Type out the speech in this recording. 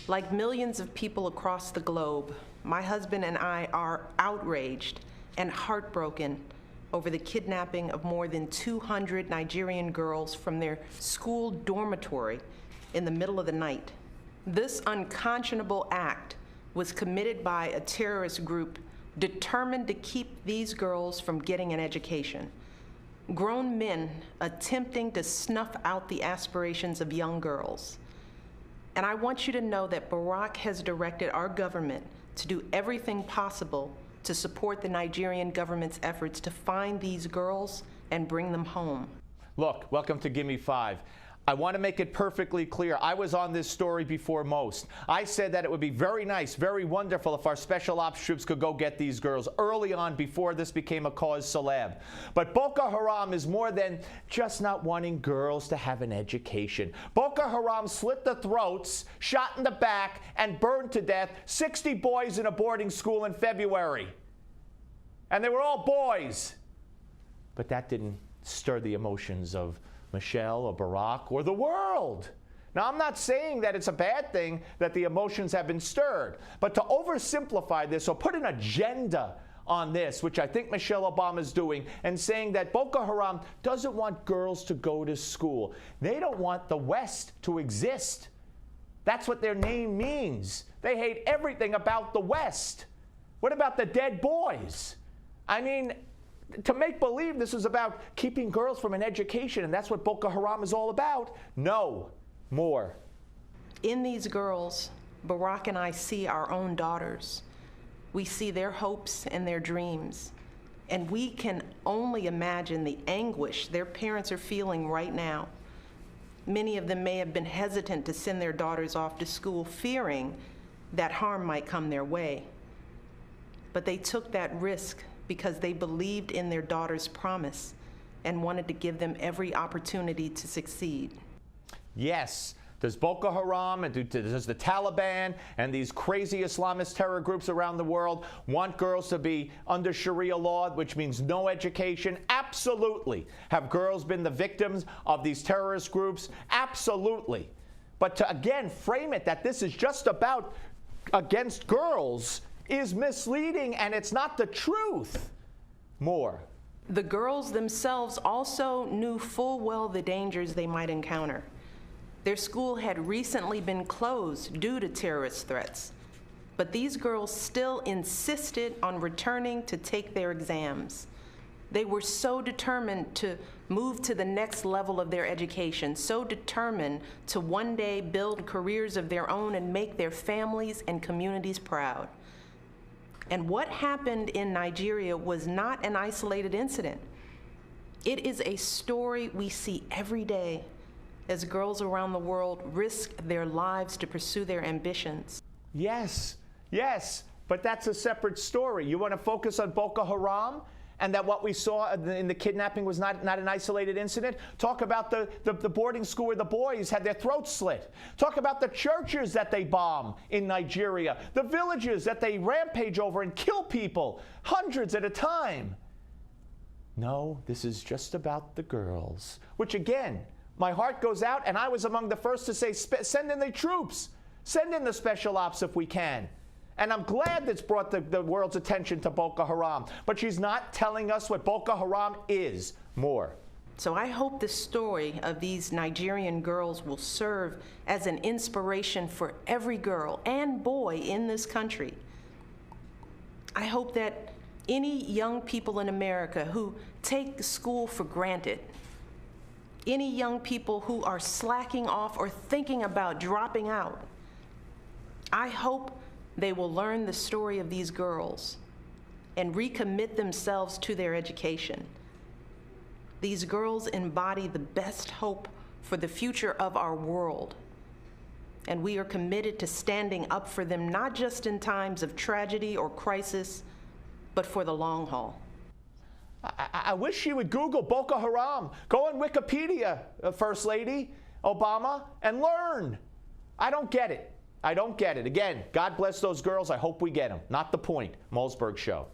Like millions of people across the globe, my husband and I are outraged and heartbroken over the kidnapping of more than 200 Nigerian girls from their school dormitory in the middle of the night. This unconscionable act was committed by a terrorist group determined to keep these girls from getting an education. Grown men attempting to snuff out the aspirations of young girls. And I want you to know that Barack has directed our government to do everything possible to support the Nigerian government's efforts to find these girls and bring them home. Look, welcome to Gimme 5. I want to make it perfectly clear. I was on this story before most. I said that it would be very nice, very wonderful if our special ops troops could go get these girls early on before this became a cause célèbre. But Boko Haram is more than just not wanting girls to have an education. Boko Haram slit the throats, shot in the back, and burned to death 60 boys in a boarding school in February. And they were all boys. But that didn't stir the emotions of Michelle or Barack or the world. Now, I'm not saying that it's a bad thing that the emotions have been stirred, but to oversimplify this or put an agenda on this, which I think Michelle Obama is doing, and saying that Boko Haram doesn't want girls to go to school. They don't want the West to exist. That's what their name means. They hate everything about the West. What about the dead boys? I mean, to make believe this is about keeping girls from an education and that's what Boko Haram is all about. No more. In these girls, Barack and I see our own daughters. We see their hopes and their dreams. And we can only imagine the anguish their parents are feeling right now. Many of them may have been hesitant to send their daughters off to school, fearing that harm might come their way. But they took that risk because they believed in their daughter's promise and wanted to give them every opportunity to succeed. Yes. Does Boko Haram and does the Taliban and these crazy Islamist terror groups around the world want girls to be under Sharia law, which means no education? Absolutely. Have girls been the victims of these terrorist groups? Absolutely. But to, again, frame it that this is just about against girls is misleading, and it's not the truth. More. The girls themselves also knew full well the dangers they might encounter. Their school had recently been closed due to terrorist threats, but these girls still insisted on returning to take their exams. They were so determined to move to the next level of their education, so determined to one day build careers of their own and make their families and communities proud. And what happened in Nigeria was not an isolated incident. It is a story we see every day as girls around the world risk their lives to pursue their ambitions. Yes, yes, but that's a separate story. You want to focus on Boko Haram and that what we saw in the kidnapping was not an isolated incident? Talk about the boarding school where the boys had their throats slit. Talk about the churches that they bomb in Nigeria, the villages that they rampage over and kill people, hundreds at a time. No, this is just about the girls, which again, my heart goes out, and I was among the first to say, send in the troops, send in the special ops if we can. And I'm glad that's brought the world's attention to Boko Haram. But she's not telling us what Boko Haram is. More. So I hope the story of these Nigerian girls will serve as an inspiration for every girl and boy in this country. I hope that any young people in America who take school for granted, any young people who are slacking off or thinking about dropping out, I hope they will learn the story of these girls and recommit themselves to their education. These girls embody the best hope for the future of our world, and we are committed to standing up for them, not just in times of tragedy or crisis, but for the long haul. I wish you would Google Boko Haram. Go on Wikipedia, First Lady Obama, and learn. I don't get it. I don't get it. Again, God bless those girls. I hope we get them. Not the point. Malzberg Show.